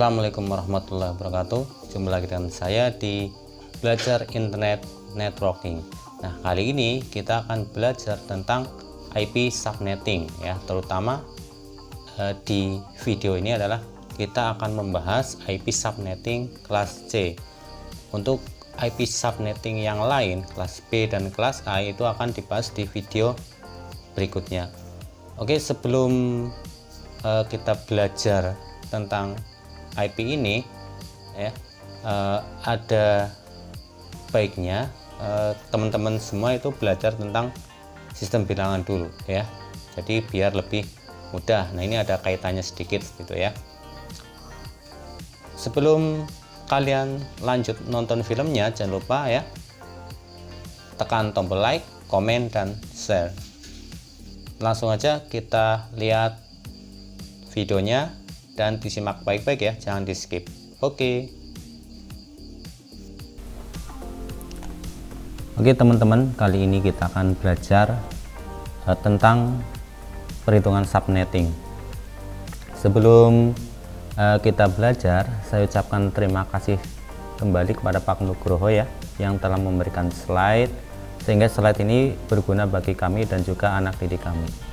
Assalamualaikum warahmatullahi wabarakatuh. Jumpa lagi dengan saya di Belajar Internet Networking. Nah, kali ini kita akan belajar tentang IP subnetting ya, terutama di video ini adalah kita akan membahas IP subnetting kelas C. Untuk IP subnetting yang lain, kelas B dan kelas A, itu akan dibahas di video berikutnya. Oke, sebelum kita belajar tentang IP ini ya, ada baiknya teman-teman semua itu belajar tentang sistem bilangan dulu ya, jadi biar lebih mudah. Nah, ini ada kaitannya sedikit gitu ya. Sebelum kalian lanjut nonton filmnya, jangan lupa ya tekan tombol like, komen, dan share. Langsung aja kita lihat videonya dan disimak baik-baik ya, jangan di skip. Oke teman-teman, kali ini kita akan belajar tentang perhitungan subnetting. Sebelum kita belajar, saya ucapkan terima kasih kembali kepada Pak Nugroho ya, yang telah memberikan slide, sehingga slide ini berguna bagi kami dan juga anak didik kami.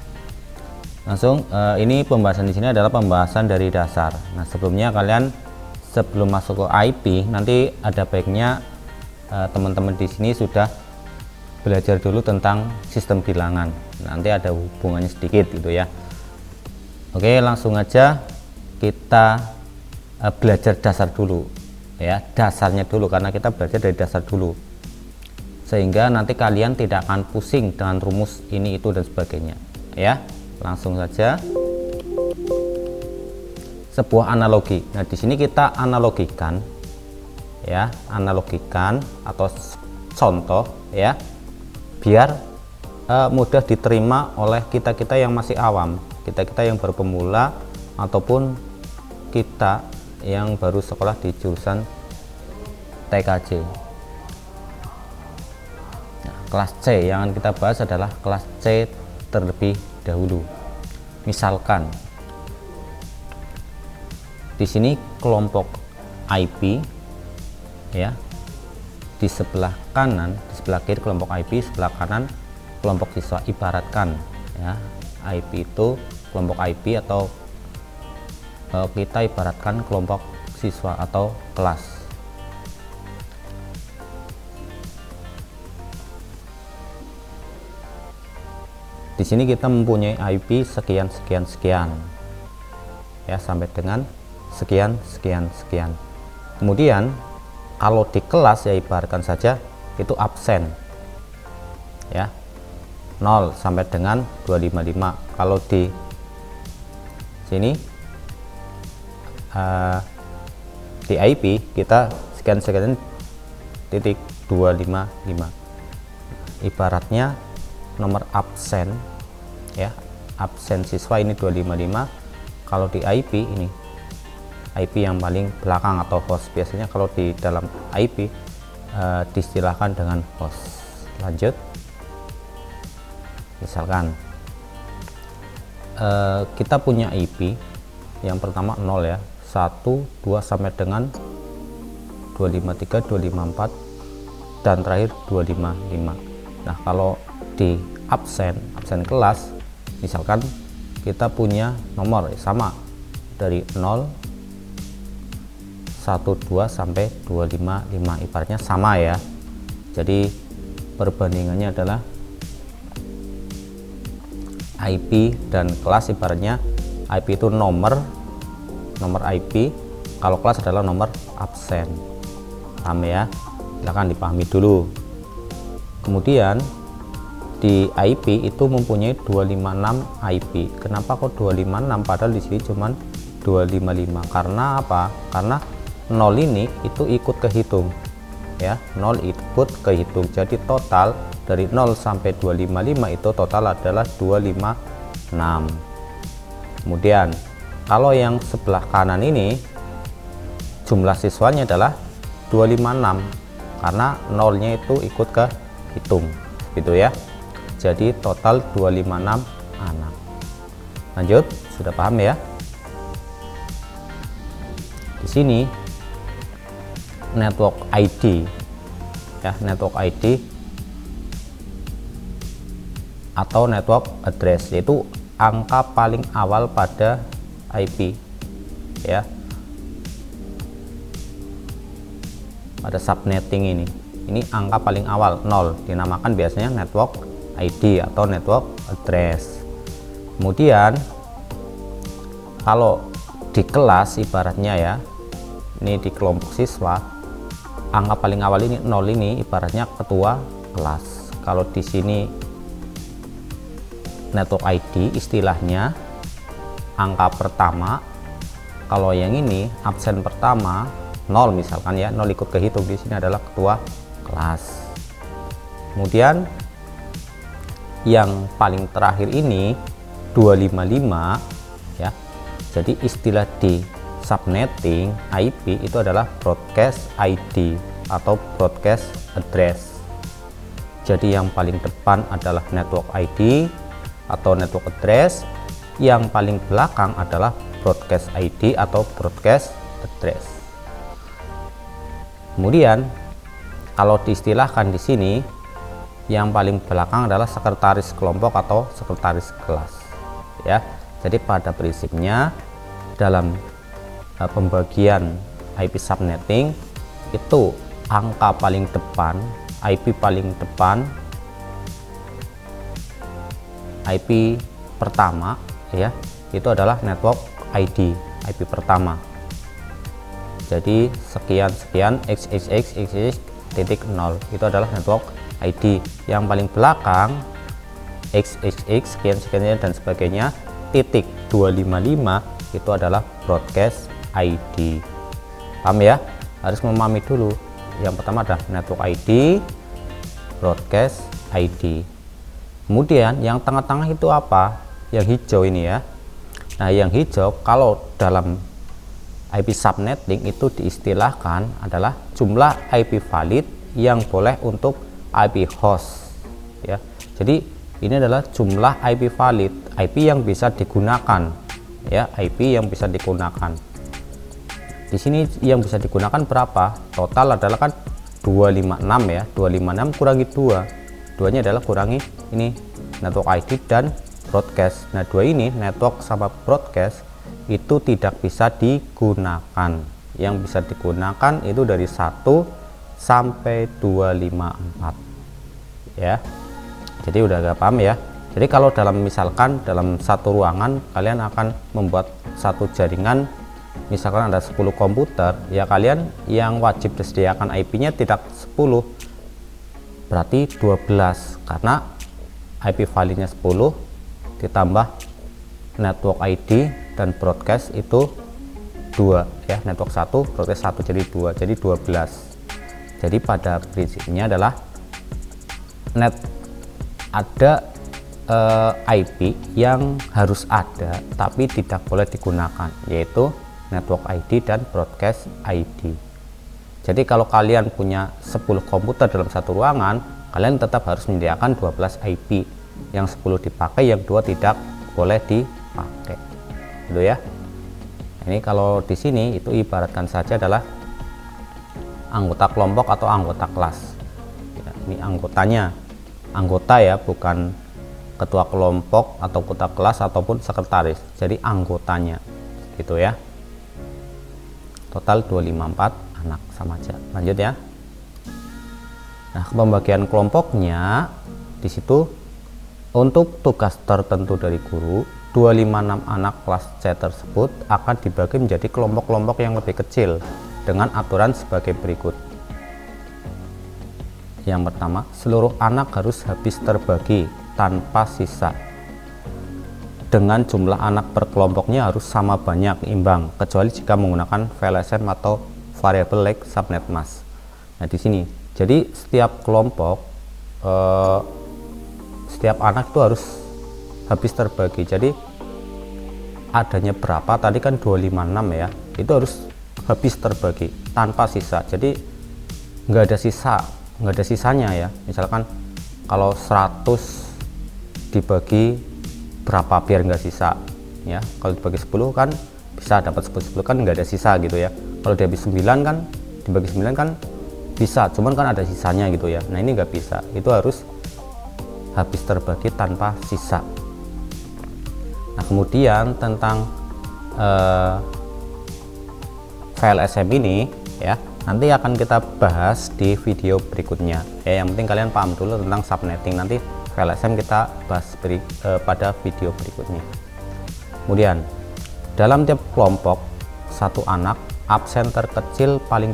Langsung, ini pembahasan di sini adalah pembahasan dari dasar. Nah, sebelumnya kalian sebelum masuk ke IP, nanti ada baiknya teman-teman di sini sudah belajar dulu tentang sistem bilangan. Nanti ada hubungannya sedikit gitu ya. Oke, langsung aja kita belajar dasar dulu ya, dasarnya dulu, karena kita belajar dari dasar dulu, sehingga nanti kalian tidak akan pusing dengan rumus ini itu dan sebagainya ya. Langsung saja sebuah analogi. Nah, di sini kita analogikan ya, analogikan atau contoh ya, biar mudah diterima oleh kita-kita yang masih awam, kita-kita yang baru pemula, ataupun kita yang baru sekolah di jurusan TKJ. Nah, kelas C yang akan kita bahas adalah kelas C terlebih dahulu. Misalkan di sini kelompok IP ya, di sebelah kanan, di sebelah kiri kelompok IP, sebelah kanan kelompok siswa. Ibaratkan ya, IP itu kelompok IP, atau kita ibaratkan kelompok siswa atau kelas. Di sini kita mempunyai IP sekian sekian sekian ya, sampai dengan sekian sekian sekian. Kemudian kalau di kelas ya, ibaratkan saja itu absen ya, 0 sampai dengan 255. Kalau di sini di IP kita sekian sekian titik 255. Ibaratnya nomor absen ya, absen siswa ini 255. Kalau di IP ini, IP yang paling belakang atau host. Biasanya kalau di dalam IP distilahkan dengan host. Lanjut, misalkan kita punya IP yang pertama 0 ya, 1, 2 sampai dengan 253, 254, dan terakhir 255. Nah, kalau di absen kelas, misalkan kita punya nomor sama dari 0, 1, 2 sampai 255, ibaratnya sama ya. Jadi perbandingannya adalah IP dan kelas. Ibaratnya IP itu nomor IP, kalau kelas adalah nomor absen. Paham ya? Silahkan dipahami dulu. Kemudian di IP itu mempunyai 256 IP. Kenapa kok 256 padahal di sini cuman 255? Karena apa? Karena 0 ini itu ikut kehitung ya, 0 ikut kehitung. Jadi total dari 0 sampai 255 itu total adalah 256. Kemudian kalau yang sebelah kanan ini jumlah siswanya adalah 256, karena 0-nya itu ikut kehitung gitu ya. Jadi total 256 anak. Lanjut, sudah paham ya? Di sini network ID ya, network ID atau network address, yaitu angka paling awal pada IP ya, pada subnetting ini angka paling awal 0, dinamakan biasanya network ID atau network address. Kemudian kalau di kelas ibaratnya ya, ini di kelompok siswa, angka paling awal ini 0 ini ibaratnya ketua kelas. Kalau di sini network ID istilahnya angka pertama, kalau yang ini absen pertama 0 misalkan ya, 0 ikut kehitung, di sini adalah ketua kelas. Kemudian yang paling terakhir ini 255 ya. Jadi istilah di subnetting IP itu adalah broadcast ID atau broadcast address. Jadi yang paling depan adalah network ID atau network address, yang paling belakang adalah broadcast ID atau broadcast address. Kemudian kalau diistilahkan di sini, yang paling belakang adalah sekretaris kelompok atau sekretaris kelas ya. Jadi pada prinsipnya dalam pembagian IP subnetting itu angka paling depan, IP paling depan, IP pertama ya, itu adalah network ID, IP pertama. Jadi sekian xxx titik 0 itu adalah network ID. Yang paling belakang xxx sekian dan sebagainya titik 255 itu adalah broadcast ID. Paham ya? Harus memahami dulu. Yang pertama adalah network ID, broadcast ID. Kemudian yang tengah-tengah itu apa? Yang hijau ini ya. Nah, yang hijau kalau dalam IP subnetting itu diistilahkan adalah jumlah IP valid yang boleh untuk IP host ya. Jadi ini adalah jumlah IP valid, IP yang bisa digunakan ya, IP yang bisa digunakan. Di sini yang bisa digunakan berapa? Total adalah kan 256 ya. 256 kurangi 2. 2-nya adalah kurangi ini network ID dan broadcast. Nah, 2 ini network sama broadcast itu tidak bisa digunakan. Yang bisa digunakan itu dari 1 sampai 254 ya. Jadi udah agak paham ya. Jadi kalau dalam misalkan dalam satu ruangan kalian akan membuat satu jaringan, misalkan ada 10 komputer ya, kalian yang wajib disediakan IP-nya tidak 10, berarti 12, karena IP validnya 10 ditambah network ID dan broadcast itu 2 ya, network 1 broadcast 1 jadi 2, jadi 12. Jadi pada prinsipnya adalah ada IP yang harus ada tapi tidak boleh digunakan, yaitu network ID dan broadcast ID. Jadi kalau kalian punya 10 komputer dalam satu ruangan, kalian tetap harus menyediakan 12 IP, yang 10 dipakai, yang 2 tidak boleh dipakai gitu ya. Ini kalau di sini itu ibaratkan saja adalah anggota kelompok atau anggota kelas ya, ini anggotanya, anggota ya, bukan ketua kelompok atau ketua kelas ataupun sekretaris, jadi anggotanya gitu ya. Total 254 anak, sama aja. Lanjut ya. Nah, pembagian kelompoknya di situ untuk tugas tertentu dari guru, 256 anak kelas C tersebut akan dibagi menjadi kelompok-kelompok yang lebih kecil dengan aturan sebagai berikut. Yang pertama, seluruh anak harus habis terbagi tanpa sisa. Dengan jumlah anak per kelompoknya harus sama banyak, imbang, kecuali jika menggunakan VLSM atau variable like subnet mask. Nah, di sini, jadi setiap kelompok, setiap anak itu harus habis terbagi. Jadi adanya berapa? Tadi kan 256 ya, itu harus habis terbagi tanpa sisa. Jadi nggak ada sisa, nggak ada sisanya ya. Misalkan kalau 100 dibagi berapa biar nggak sisa ya, kalau dibagi 10 kan bisa dapat 10 kan nggak ada sisa gitu ya. Kalau dibagi 9 kan, bisa, cuman kan ada sisanya gitu ya. Nah ini nggak bisa, itu harus habis terbagi tanpa sisa. Nah kemudian tentang file SM ini ya, nanti akan kita bahas di video berikutnya ya. Yang penting kalian paham dulu tentang subnetting, nanti file SM kita bahas pada video berikutnya. Kemudian dalam tiap kelompok satu anak absen terkecil paling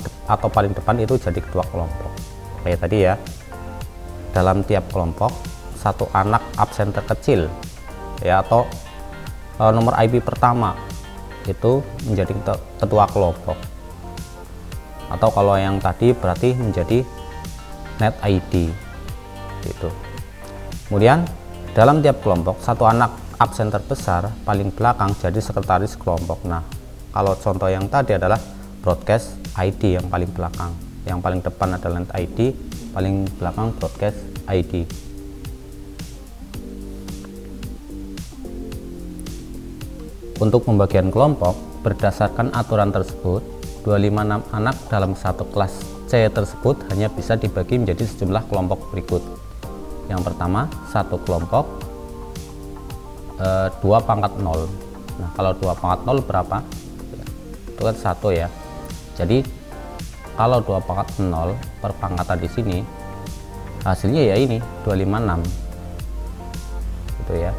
depan itu jadi ketua kelompok. Kayak tadi ya, dalam tiap kelompok satu anak absen terkecil ya, atau nomor IP pertama itu menjadi ketua kelompok, atau kalau yang tadi berarti menjadi net ID gitu. Kemudian dalam tiap kelompok satu anak absen terbesar paling belakang jadi sekretaris kelompok. Nah kalau contoh yang tadi adalah broadcast ID yang paling belakang, yang paling depan adalah net ID, paling belakang broadcast ID. Untuk pembagian kelompok berdasarkan aturan tersebut, 256 anak dalam satu kelas C tersebut hanya bisa dibagi menjadi sejumlah kelompok berikut. Yang pertama, satu kelompok 2 pangkat 0. Nah kalau 2 pangkat 0 berapa? Itu kan 1 ya. Jadi kalau 2 pangkat 0 per pangkatan di sini hasilnya ya ini 256 gitu ya.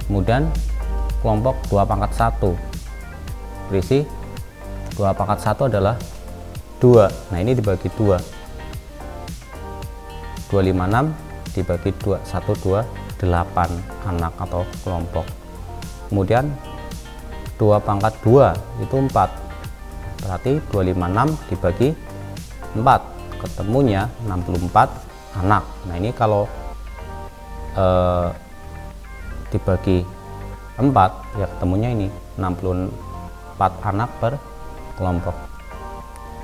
Kemudian kelompok 2 pangkat 1 berisi 2 pangkat 1 adalah 2. Nah ini dibagi 2, 256 dibagi 2, 1, 2, 8 anak atau kelompok. Kemudian 2 pangkat 2 itu 4, berarti 256 dibagi 4, ketemunya 64 anak. Nah ini kalau dibagi 4 ya ketemunya ini 64 anak per kelompok.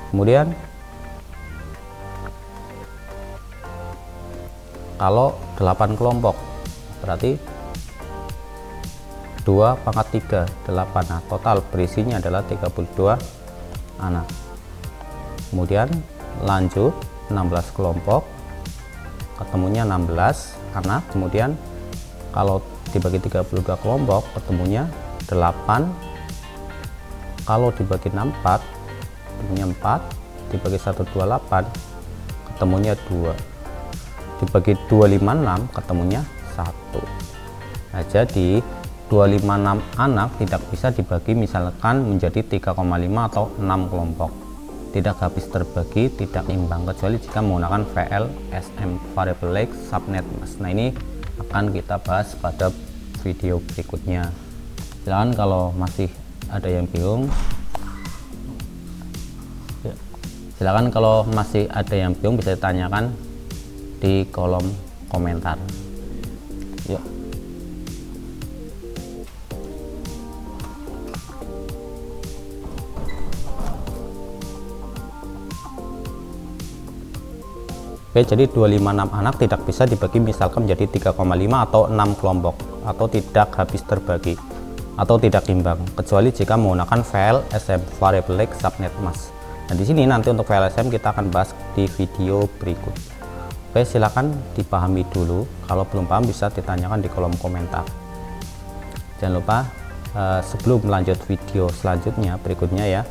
Kemudian kalau 8 kelompok berarti 2 pangkat 3 8. Nah total berisinya adalah 32 anak. Kemudian lanjut 16 kelompok ketemunya 16 anak. Kemudian kalau dibagi 32 kelompok ketemunya 8. Kalau dibagi 64 ketemunya 4, dibagi 128 ketemunya 2, dibagi 256 ketemunya 1. Nah jadi 256 anak tidak bisa dibagi misalkan menjadi 3,5 atau 6 kelompok, tidak habis terbagi, tidak imbang, kecuali jika menggunakan VL SM variable length subnet mask. Nah ini akan kita bahas pada video berikutnya. Silahkan kalau masih ada yang bingung, bisa ditanyakan di kolom komentar. Yuk. Oke, jadi 256 anak tidak bisa dibagi misalkan menjadi 3,5 atau 6 kelompok, atau tidak habis terbagi, atau tidak imbang, kecuali jika menggunakan file SM variable length subnet mask. Nah di sini nanti untuk file SM kita akan bahas di video berikut. Oke, silakan dipahami dulu. Kalau belum paham bisa ditanyakan di kolom komentar. Jangan lupa sebelum lanjut video selanjutnya berikutnya ya,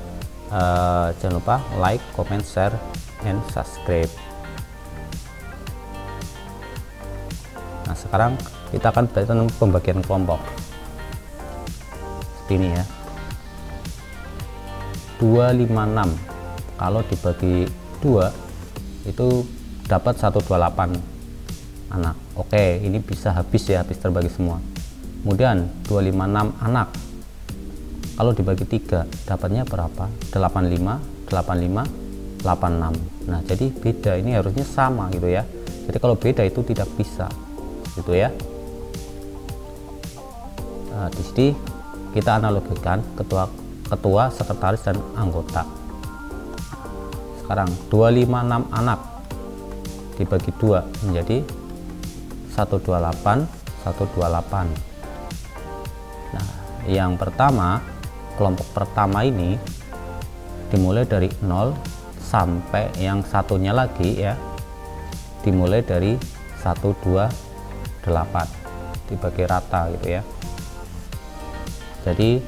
jangan lupa like, comment, share, and subscribe. Nah sekarang kita akan belajar tentang pembagian kelompok seperti ini ya. 256 kalau dibagi 2 itu dapat 128 anak. Oke, ini bisa habis ya, habis terbagi semua. Kemudian 256 anak kalau dibagi 3 dapatnya berapa? 85, 85, 86. Nah jadi beda, ini harusnya sama gitu ya. Jadi kalau beda itu tidak bisa gitu ya. Nah, di sini kita analogikan ketua, sekretaris, dan anggota. Sekarang 256 anak dibagi 2 menjadi 128, 128. Nah yang pertama, kelompok pertama ini dimulai dari 0 sampai yang satunya lagi ya, dimulai dari 128, dibagi rata gitu ya. Jadi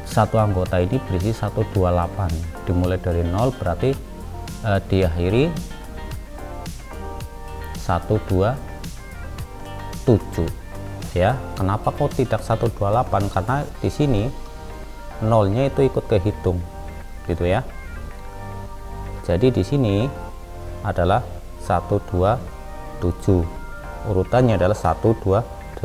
satu anggota ini berisi 128, dimulai dari 0 berarti diakhiri 127 ya. Kenapa kok tidak 128? Karena di sini nolnya itu ikut kehitung gitu ya. Jadi di sini adalah 127, urutannya adalah 128.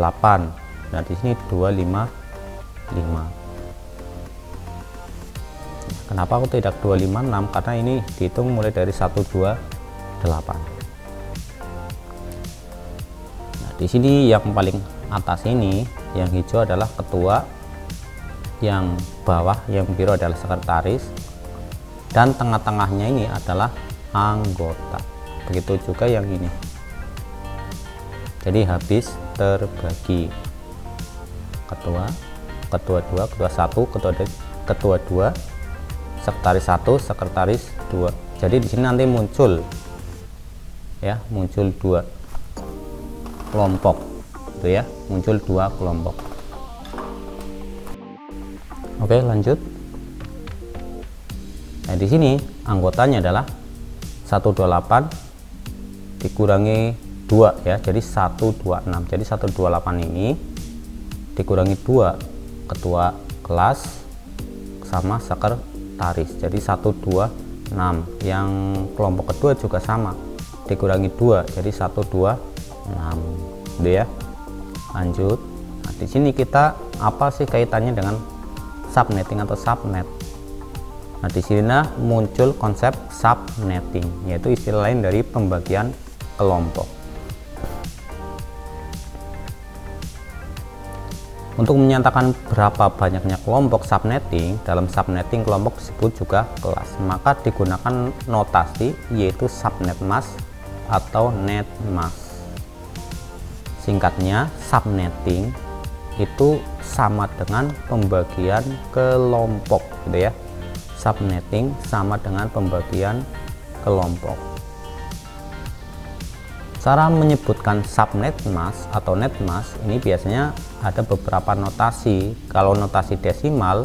Nah di sini 255. Kenapa aku tidak 256? Karena ini dihitung mulai dari 128. Nah di sini yang paling atas ini yang hijau adalah ketua, yang bawah yang biru adalah sekretaris, dan tengah-tengahnya ini adalah anggota. Begitu juga yang ini. Jadi habis terbagi. Ketua 2, ketua 1, ketua 2, sekretaris 1, sekretaris 2. Jadi di sini nanti muncul ya, muncul 2 kelompok itu ya, muncul 2 kelompok. Oke, lanjut. Nah, di sini anggotanya adalah 128 dikurangi 2 ya, jadi 126. Jadi 128 ini dikurangi 2 ketua kelas sama sekretaris, jadi 126. Yang kelompok kedua juga sama, dikurangi 2 jadi 126 gitu ya. Lanjut. Nah, di sini kita apa sih kaitannya dengan subnetting atau subnet? Nah di sini muncul konsep subnetting, yaitu istilah lain dari pembagian kelompok. Untuk menyatakan berapa banyaknya kelompok subnetting, dalam subnetting kelompok disebut juga kelas, maka digunakan notasi yaitu subnet mask atau net mask. Singkatnya, subnetting itu sama dengan pembagian kelompok gitu ya. Subnetting sama dengan pembagian kelompok. Cara menyebutkan subnet mask atau net mask ini biasanya ada beberapa notasi. Kalau notasi desimal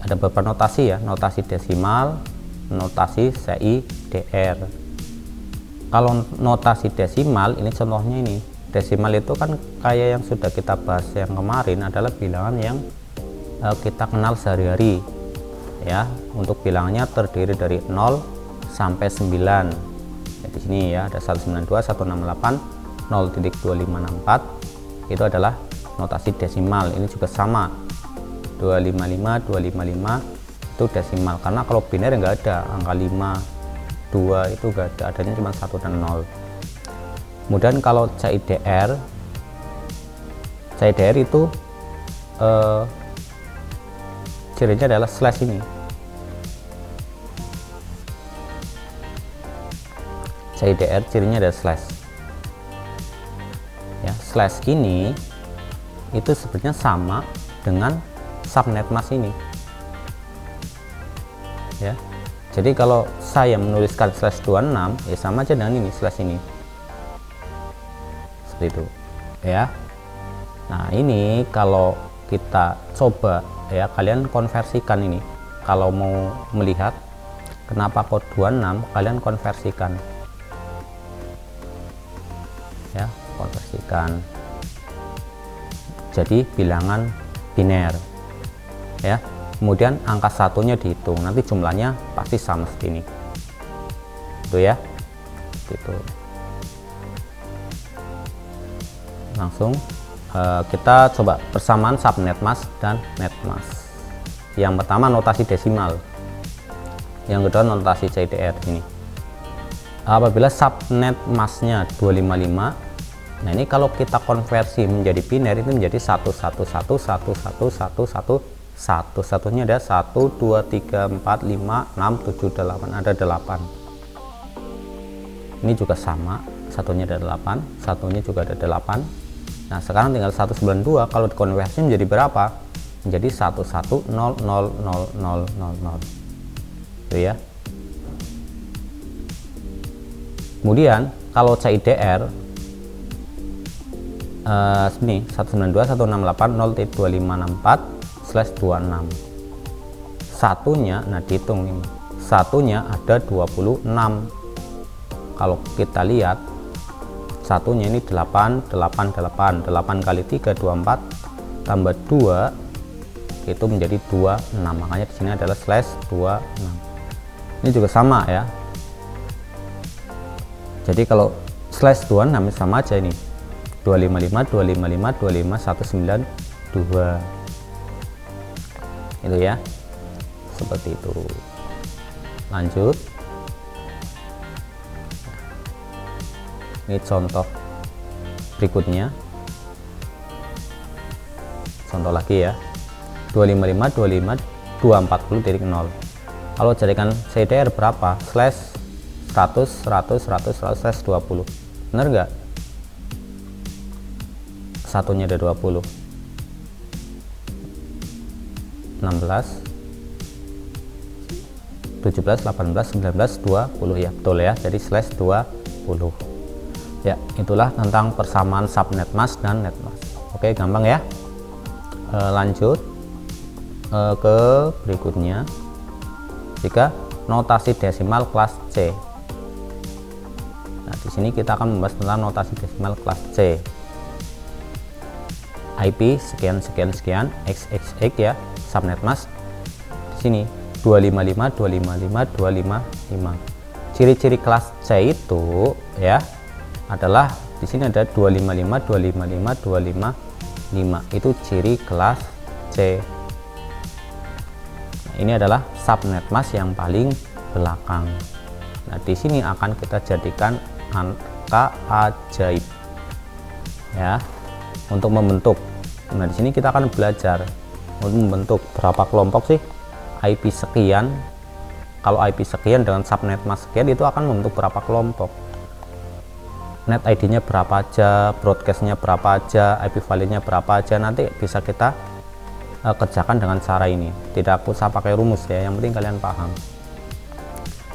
ada beberapa notasi ya, notasi desimal, notasi CIDR. Kalau notasi desimal ini contohnya ini. Desimal itu kan kayak yang sudah kita bahas yang kemarin, adalah bilangan yang kita kenal sehari-hari ya. Untuk bilangannya terdiri dari 0 sampai 9. Di sini ya ada 192, 168, 0.2564 itu adalah notasi desimal. Ini juga sama 255, 255 itu desimal, karena kalau biner enggak ada angka 5, 2 itu enggak ada, adanya cuma 1 dan 0. Kemudian kalau CIDR itu cirinya adalah slash ini. CIDR cirinya ada slash ya. Slash ini itu sebenarnya sama dengan subnet mask ini ya. Jadi kalau saya menuliskan slash 26 ya sama aja dengan ini slash ini, seperti itu ya. Nah ini kalau kita coba ya, kalian konversikan ini. Kalau mau melihat kenapa kode 26, kalian konversikan ya, konversikan jadi bilangan biner ya. Kemudian angka satunya dihitung, nanti jumlahnya pasti sama seperti ini itu ya, gitu. Langsung kita coba persamaan subnet mask dan net mask. Yang pertama notasi desimal, yang kedua notasi CIDR ini. Apabila subnet masknya 255, nah ini kalau kita konversi menjadi biner itu menjadi 111111111, satunya ada 1 2 3 4 5 6 7 8, ada 8. Ini juga sama, satunya ada 8, satunya juga ada 8. Nah sekarang tinggal 192, kalau dikonversi menjadi berapa? menjadi 11000000. Itu ya. Kemudian kalau CIDR ini 192.168.0.2564/26. Satunya, nah dihitung ini. Satunya ada 26. Kalau kita lihat satunya ini 8 kali 3 24 tambah 2 itu menjadi 26. Makanya di sini adalah /26. Ini juga sama ya. Jadi kalau /26 sama aja ini 255 192 itu ya, seperti itu. Lanjut, ini contoh berikutnya, contoh lagi ya, 255 kalau jadikan CIDR berapa? /100 bener nggak? Satunya ada 20, 16 17 18 19 20 ya, betul ya. Jadi /20 ya. Itulah tentang persamaan subnet mask dan net mask. Oke, gampang ya. Lanjut ke berikutnya. Jika notasi desimal kelas C. Nah, di sini kita akan membahas tentang notasi desimal kelas C. IP sekian sekian sekian XXX ya, subnet mask di sini 255. Ciri-ciri kelas C itu ya adalah di sini ada 255. Itu ciri kelas C. Nah, ini adalah subnet mask yang paling belakang. Nah, di sini akan kita jadikan angka ajaib ya untuk membentuk. Nah, di sini kita akan belajar untuk membentuk berapa kelompok sih IP sekian. Kalau IP sekian dengan subnet mask sekian itu akan membentuk berapa kelompok. Net ID-nya berapa aja, broadcast-nya berapa aja, IP value-nya berapa aja, nanti bisa kita kerjakan dengan cara ini. Tidak usah pakai rumus ya, yang penting kalian paham.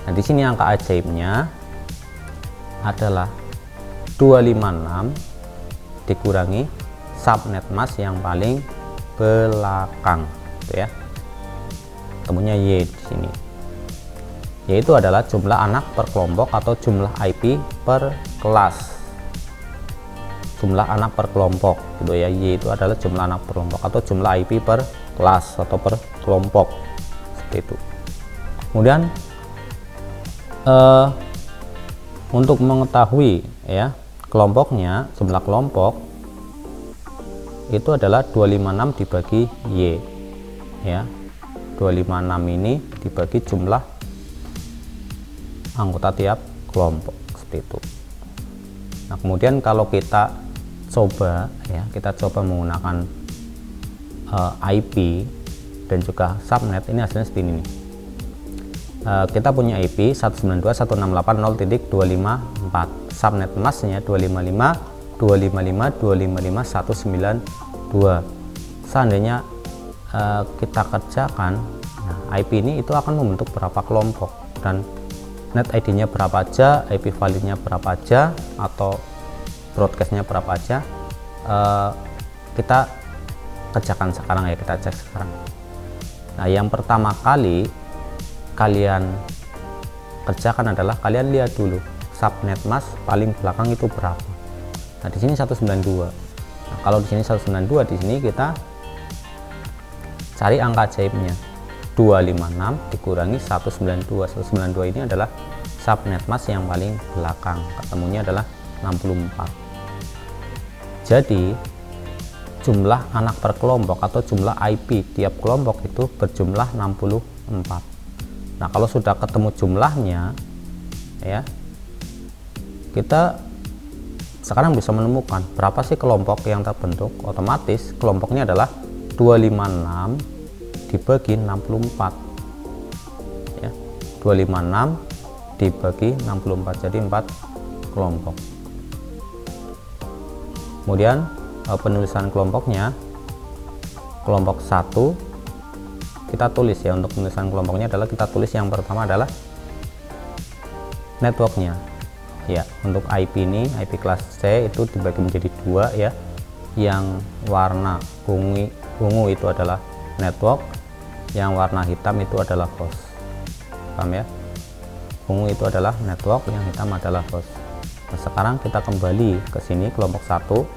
Nah, di sini angka ajaibnya adalah 256 dikurangi subnet mask yang paling belakang, gitu ya. Temunya Y di sini. Yaitu adalah jumlah anak per kelompok atau jumlah IP per kelas. Jumlah anak per kelompok, gitu ya. Y itu adalah jumlah anak per kelompok atau jumlah IP per kelas atau per kelompok, seperti itu. Kemudian untuk mengetahui ya kelompoknya, jumlah kelompok itu adalah 256 dibagi Y ya. 256 ini dibagi jumlah anggota tiap kelompok, seperti itu. Nah, kemudian kalau kita coba ya, kita coba menggunakan IP dan juga subnet, ini hasilnya seperti ini nih. Kita punya IP 192.168.0.254, subnet masknya 255.255.192. Seandainya kita kerjakan, nah, IP ini itu akan membentuk berapa kelompok dan net ID-nya berapa aja, IP value-nya berapa aja, atau broadcast-nya berapa aja. Kita kerjakan sekarang ya, kita cek sekarang. Nah, yang pertama kali kalian kerjakan adalah kalian lihat dulu subnet mask paling belakang itu berapa. Nah, di sini 192. Nah, kalau di sini 192, di sini kita cari angka ajaibnya. 256 dikurangi 192. 192 ini adalah subnet mask yang paling belakang. Ketemunya adalah 64. Jadi jumlah anak per kelompok atau jumlah IP tiap kelompok itu berjumlah 64. Nah, kalau sudah ketemu jumlahnya ya, kita sekarang bisa menemukan berapa sih kelompok yang terbentuk. Otomatis kelompoknya adalah 256 dibagi 64 ya. 256 dibagi 64, jadi 4 kelompok. Kemudian penulisan kelompoknya kelompok 1 kita tulis ya. Untuk penulisan kelompoknya adalah kita tulis yang pertama adalah networknya ya. Untuk IP ini, IP kelas C itu dibagi menjadi 2 ya. Yang warna ungu itu adalah network, yang warna hitam itu adalah host. Paham ya? Ungu itu adalah network, yang hitam adalah host. Nah, sekarang kita kembali ke sini, kelompok 1,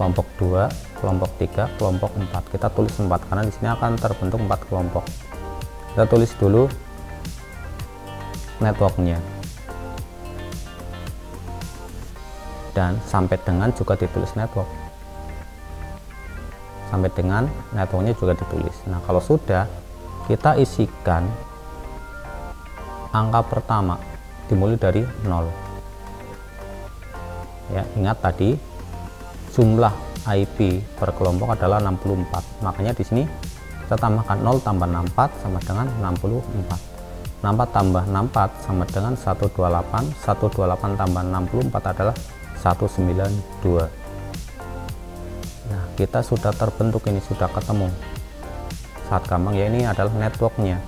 kelompok 2, kelompok 3, kelompok 4. Kita tulis 4 karena di sini akan terbentuk 4 kelompok. Kita tulis dulu networknya. Dan sampai dengan juga ditulis network. Sampai dengan networknya juga ditulis. Nah, kalau sudah, kita isikan angka pertama dimulai dari 0 ya. Ingat tadi jumlah IP per kelompok adalah 64, makanya di sini kita tambahkan 0 tambah 64 sama dengan 64. 64 tambah 64 sama dengan 128. 128 tambah 64 adalah 192. Nah, kita sudah terbentuk ini, sudah ketemu. Sangat gampang ya, ini adalah networknya.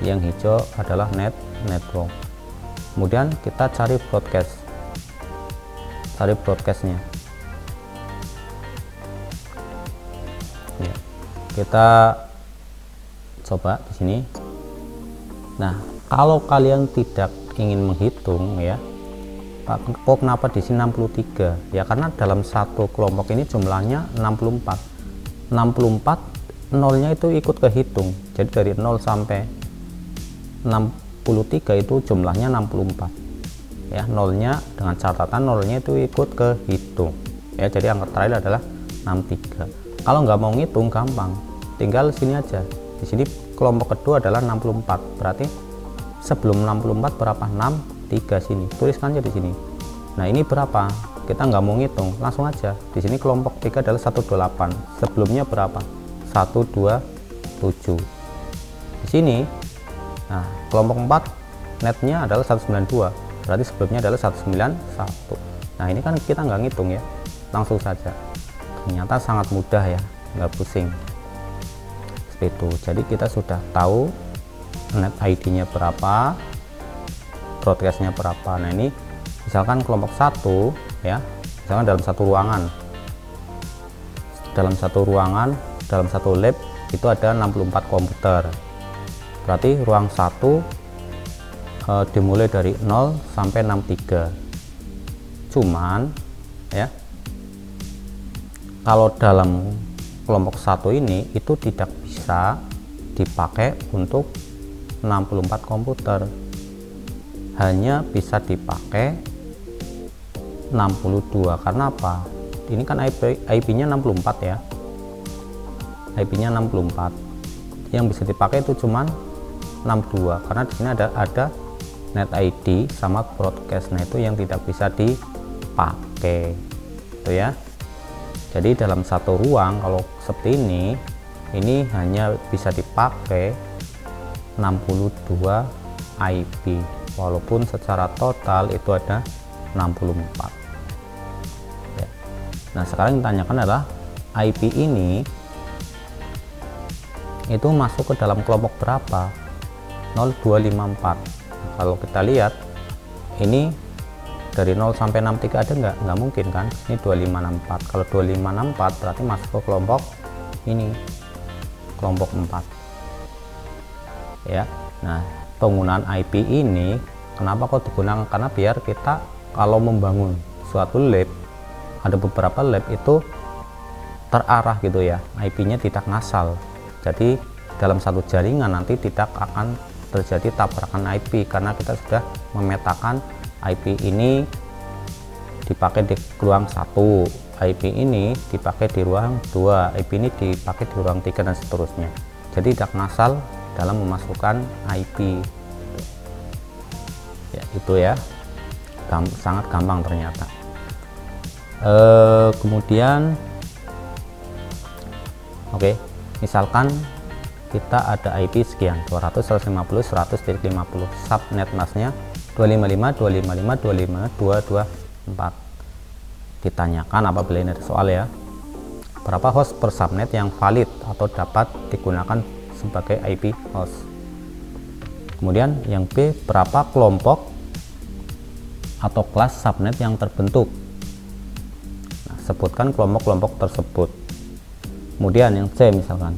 Yang hijau adalah network. Kemudian kita cari broadcastnya ya. Kita coba di sini. Nah, kalau kalian tidak ingin menghitung ya, kok kenapa di sini 63 ya, karena dalam satu kelompok ini jumlahnya 64 nolnya itu ikut kehitung. Jadi dari 0 sampai 63 itu jumlahnya 64 ya. Nolnya dengan catatan nolnya itu ikut kehitung ya. Jadi angka terakhir adalah 63. Kalau nggak mau ngitung gampang, tinggal sini aja. Di sini kelompok kedua adalah 64, berarti sebelum 64 berapa? 63 sini, tuliskan aja di sini. Nah, ini berapa? Kita nggak mau ngitung, langsung aja. Di sini kelompok 3 adalah 128, sebelumnya berapa? 127. Di sini, nah, kelompok 4 netnya adalah 192, berarti sebelumnya adalah 191. Nah, ini kan kita nggak ngitung ya, langsung saja. Ternyata sangat mudah ya, nggak pusing. Seperti itu. Jadi kita sudah tahu net ID-nya berapa, broadcast-nya berapa. Nah, ini misalkan kelompok 1 ya, misalkan dalam satu lab itu ada 64 komputer. Berarti ruang 1 dimulai dari 0 sampai 63. Cuman ya, kalau dalam kelompok 1 ini itu tidak bisa dipakai untuk 64 komputer, hanya bisa dipakai 62. Karena apa? Ini kan IP-nya 64 ya, IP-nya 64, yang bisa dipakai itu cuman 62 karena di sini ada net ID sama broadcast. Nah, itu yang tidak bisa dipakai itu ya. Jadi dalam satu ruang kalau seperti ini hanya bisa dipakai 62 IP, walaupun secara total itu ada 64 ya. Nah, sekarang yang ditanyakan adalah IP ini itu masuk ke dalam kelompok berapa? 0254. Kalau kita lihat ini dari 0 sampai 63 ada nggak mungkin kan, ini 2564. Kalau 2564 berarti masuk ke kelompok ini, kelompok 4 ya. Nah, penggunaan IP ini kenapa kok digunakan? Karena biar kita kalau membangun suatu lab, ada beberapa lab itu terarah gitu ya, IP-nya tidak ngasal. Jadi dalam satu jaringan nanti tidak akan terjadi tabrakan IP karena kita sudah memetakan IP ini dipakai di ruang 1, IP ini dipakai di ruang 2, IP ini dipakai di ruang 3 dan seterusnya. Jadi tidak ngasal dalam memasukkan IP ya. Itu ya, sangat gampang ternyata. Kemudian oke, misalkan kita ada IP sekian 200.150.100.50, subnet masknya 255.255.255.224. Ditanyakan apabila ini ada soal ya, berapa host per subnet yang valid atau dapat digunakan sebagai IP host. Kemudian yang B, berapa kelompok atau kelas subnet yang terbentuk. Nah, sebutkan kelompok-kelompok tersebut. Kemudian yang C misalkan,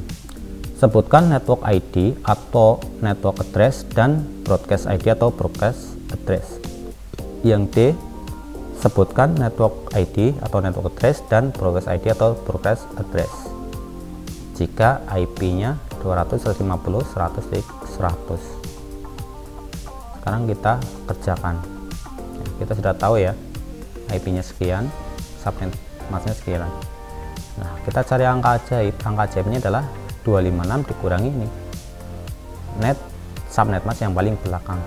sebutkan network ID atau network address dan broadcast ID atau broadcast address. Yang D, sebutkan network ID atau network address dan broadcast ID atau broadcast address jika IP-nya 200.150.100. Sekarang kita kerjakan. Kita sudah tahu ya, IP-nya sekian, subnet masknya sekian. Nah, kita cari angka ajaib. Angka ajaibnya adalah 256 dikurangi ini net subnet mask yang paling belakang.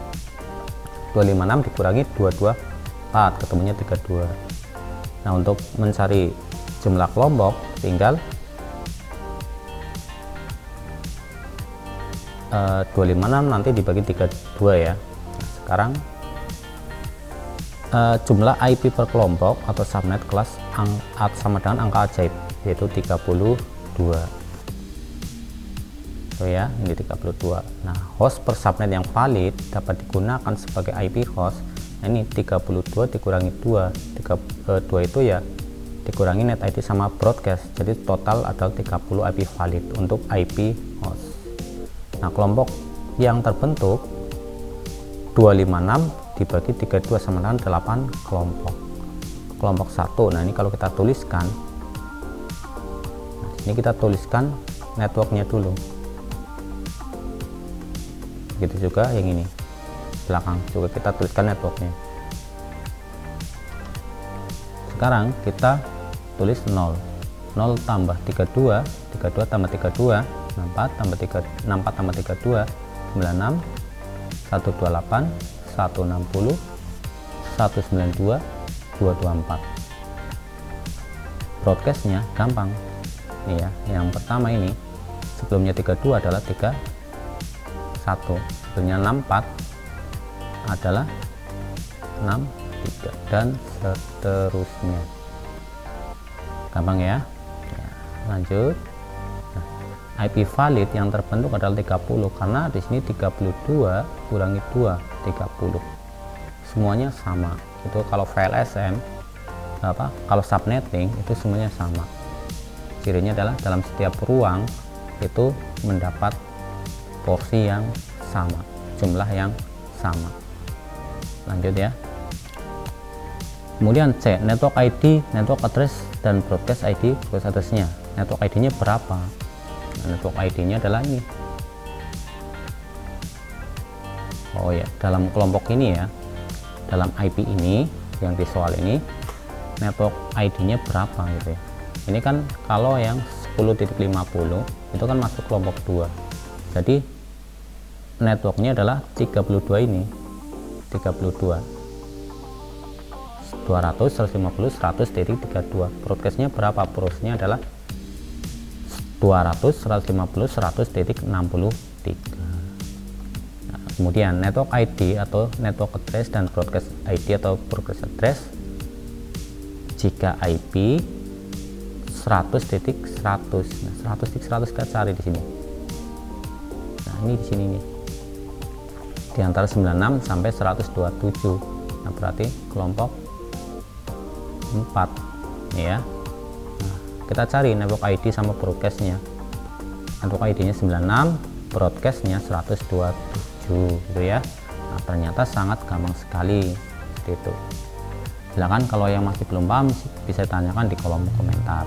256 dikurangi 224, ketemunya 32. Nah, untuk mencari jumlah kelompok tinggal 256 nanti dibagi 32 ya. Nah, sekarang jumlah IP per kelompok atau subnet kelas sama dengan angka ajaib, yaitu 32. Tuh ya, ini 32. Nah, host per subnet yang valid dapat digunakan sebagai IP host. Nah, ini 32 dikurangi 2. 2 itu ya dikurangi net ID sama broadcast. Jadi total adalah 30 IP valid untuk IP host. Nah, kelompok yang terbentuk 256 dibagi 32 sama dengan 8 kelompok. Kelompok 1. Nah, ini kalau kita tuliskan, nah, ini kita tuliskan networknya dulu. Begitu juga yang ini belakang juga kita tuliskan networknya. Sekarang kita tulis 0 tambah 32 tambah 32 64 tambah 32 96 128 160 192 224. Broadcastnya gampang nih ya, yang pertama ini sebelumnya 32 adalah 31, sebelumnya 64 adalah 63 dan seterusnya. Gampang ya. Lanjut. Nah, IP valid yang terbentuk adalah 30 karena di sini 32 kurangi 2 30. Semuanya sama. Itu kalau VLSM kalau subnetting itu semuanya sama. Cirinya adalah dalam setiap ruang itu mendapat porsi yang sama, jumlah yang sama. Lanjut ya. Kemudian C, network ID, network address dan broadcast ID, broadcast address-nya. Network ID-nya berapa? Nah, network ID-nya adalah ini. Oh ya, dalam kelompok ini ya, dalam IP ini yang di soal ini, network ID-nya berapa gitu ya. Ini kan kalau yang 10.50 itu kan masuk kelompok 2. Jadi networknya adalah 32 ini. 32 200 150 100.32. Broadcastnya berapa? Broadcastnya adalah 200 150 100.63. Nah, kemudian network ID atau network address dan broadcast ID atau broadcast address jika IP 100.100. Nah, 100.100 kita cari di sini. Nah, ini di sini nih. Di antara 96 sampai 127. Nah, berarti kelompok 4 ya. Nah, kita cari network ID sama broadcastnya. Network ID-nya 96, broadcastnya 127 gitu ya. Nah, ternyata sangat gampang sekali itu. Silakan kalau yang masih belum paham bisa tanyakan di kolom komentar.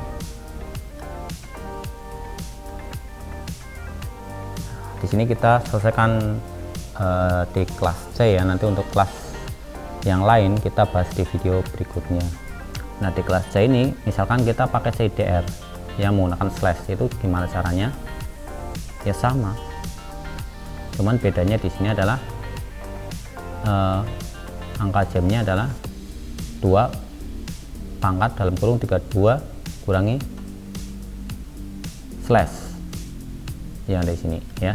Di sini kita selesaikan di kelas C ya. Nanti untuk kelas yang lain kita bahas di video berikutnya. Nah, di kelas C ini misalkan kita pakai CDR yang menggunakan slash, itu gimana caranya? Ya sama, cuman bedanya di sini adalah angka jamnya adalah 2 pangkat dalam kurung 32 kurangi slash yang ada di sini ya.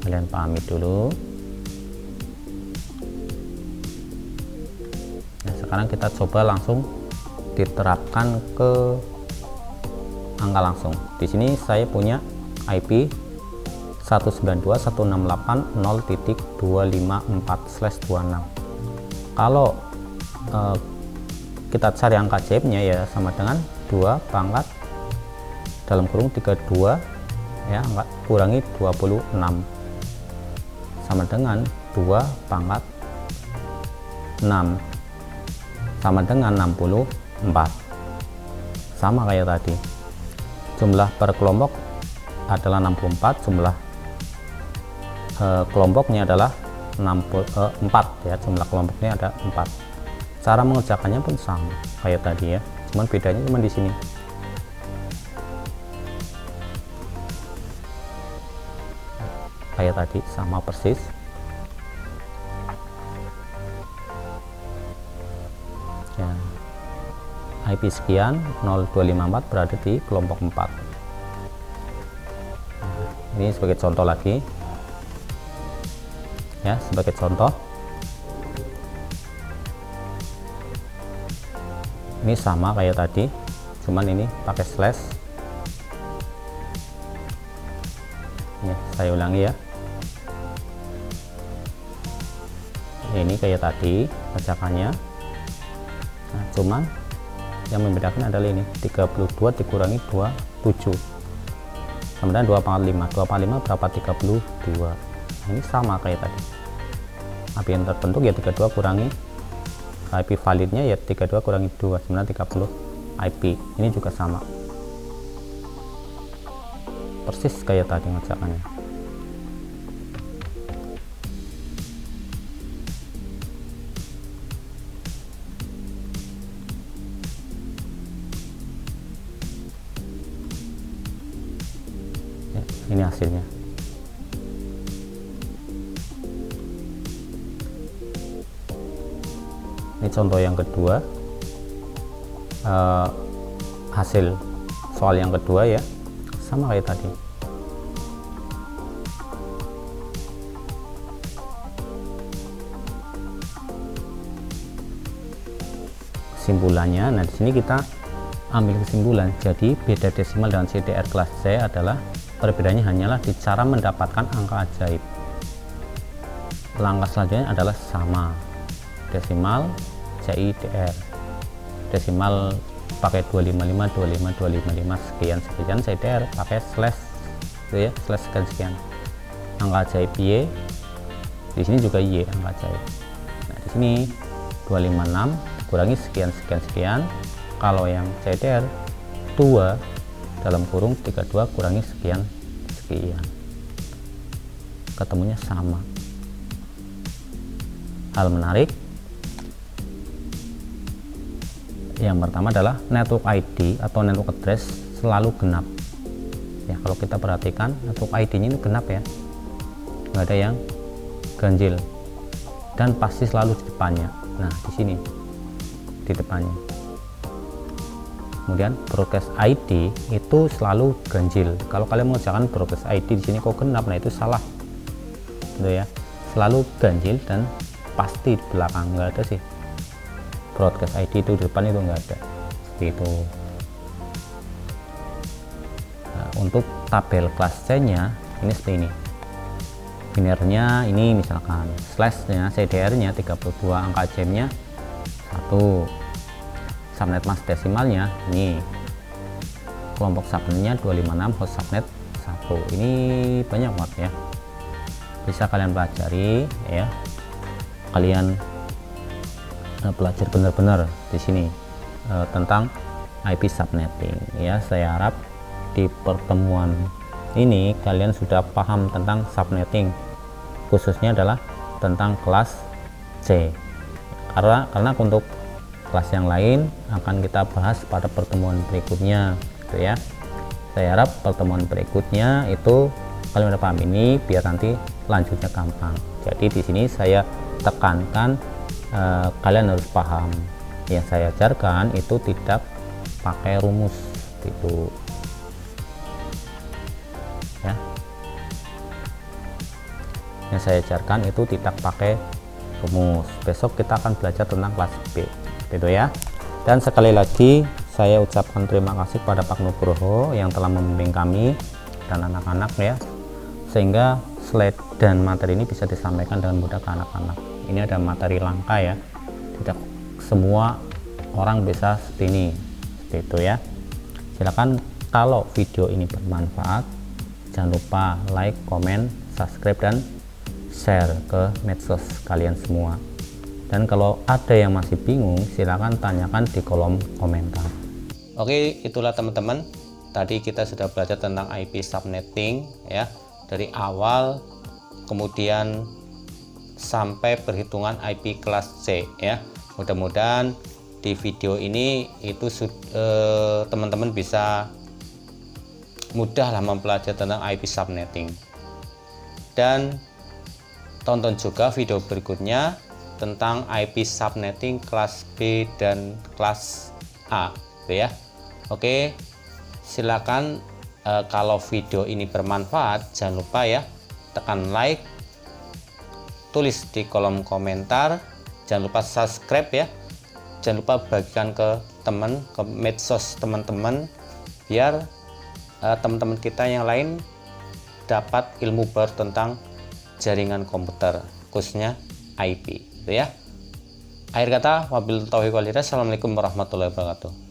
Kalian pahami dulu. Nah, sekarang kita coba langsung diterapkan ke angka langsung. Di sini saya punya IP 192.168.0.254/26. Kalau kita cari angka ajaibnya ya sama dengan 2 pangkat dalam kurung 32 ya kurangi 26 sama dengan 2 pangkat 6 sama dengan 64. Sama kayak tadi, jumlah per kelompok adalah 64, jumlah kelompoknya adalah 4 ya, jumlah kelompoknya ada 4. Cara mengerjakannya pun sama kayak tadi ya, cuman bedanya cuma di sini. Kayak tadi sama persis. Ya, IP sekian 0254 berada di kelompok 4. Ini sebagai contoh lagi ya, sebagai contoh ini sama kayak tadi, cuman ini pakai slash ya. Saya ulangi ya, ini kayak tadi kerjakannya. Nah, cuman yang membedakan adalah ini 32 dikurangi 27 sama dengan 2 pangkat 5. 2 pangkat 5 berapa? 32. Nah, ini sama kayak tadi. IP yang terbentuk ya 32 kurangi IP validnya ya 32 kurangi 2 sama dengan 30 IP. Ini juga sama persis kayak tadi ngerjakannya. Ini hasilnya. Ini contoh yang kedua, hasil soal yang kedua ya, sama kayak tadi. Kesimpulannya, nah di sini kita ambil kesimpulan. Jadi beda desimal dengan CDR kelas C adalah perbedaannya hanyalah di cara mendapatkan angka ajaib. Langkah selanjutnya adalah sama, desimal CIDR, desimal pakai 255 255 sekian, CDR pakai slash itu ya, slash sekian. Angka ajaib Y, di sini juga Y angka ajaib. Nah di sini 256 kurangi sekian. Kalau yang CDR 2 dalam kurung 32 kurangi sekian, ketemunya sama. Hal menarik yang pertama adalah network ID atau network address selalu genap ya. Kalau kita perhatikan network ID-nya ini genap ya, nggak ada yang ganjil dan pasti selalu di depannya. Nah di sini di depannya. Kemudian broadcast ID itu selalu ganjil. Kalau kalian mengerjakan broadcast ID di sini kok genap, nah itu salah, gitu ya. Selalu ganjil dan pasti di belakang, nggak ada sih broadcast ID itu di depan, itu nggak ada. Seperti itu. Nah, untuk tabel kelas C-nya ini seperti ini. Binernya ini misalkan, slashnya CDR-nya 32, angka ajaibnya 1. Subnet mas desimalnya ini, kelompok subnetnya 256, host subnet 1. Ini banyak banget ya, bisa kalian pelajari ya. Kalian belajar benar-benar di sini tentang IP subnetting ya. Saya harap di pertemuan ini kalian sudah paham tentang subnetting, khususnya adalah tentang kelas C, karena untuk kelas yang lain akan kita bahas pada pertemuan berikutnya gitu ya. Saya harap pertemuan berikutnya itu kalian udah paham ini, biar nanti lanjutnya gampang. Jadi di sini saya tekankan kalian harus paham yang saya ajarkan itu tidak pakai rumus gitu ya. Yang saya ajarkan itu tidak pakai rumus. Besok kita akan belajar tentang kelas B, itu ya. Dan sekali lagi saya ucapkan terima kasih kepada Pak Nugroho yang telah membimbing kami dan anak-anak ya, sehingga slide dan materi ini bisa disampaikan dengan mudah ke anak-anak. Ini ada materi langka ya, tidak semua orang bisa seperti ini, seperti itu ya. Silakan kalau video ini bermanfaat, jangan lupa like, komen, subscribe, dan share ke medsos kalian semua. Dan kalau ada yang masih bingung, silakan tanyakan di kolom komentar. Oke, itulah teman-teman. Tadi kita sudah belajar tentang IP subnetting ya, dari awal kemudian sampai perhitungan IP kelas C ya. Mudah-mudahan di video ini itu teman-teman bisa mudah lah mempelajari tentang IP subnetting. Dan tonton juga video berikutnya tentang IP subnetting kelas B dan kelas A ya. Oke, silakan kalau video ini bermanfaat jangan lupa ya tekan like, tulis di kolom komentar, jangan lupa subscribe ya, jangan lupa bagikan ke teman, ke medsos teman-teman, biar teman-teman kita yang lain dapat ilmu baru tentang jaringan komputer, khususnya IP ya. Akhir kata, wabillahi taufiq wal hidayah. Assalamualaikum warahmatullahi wabarakatuh.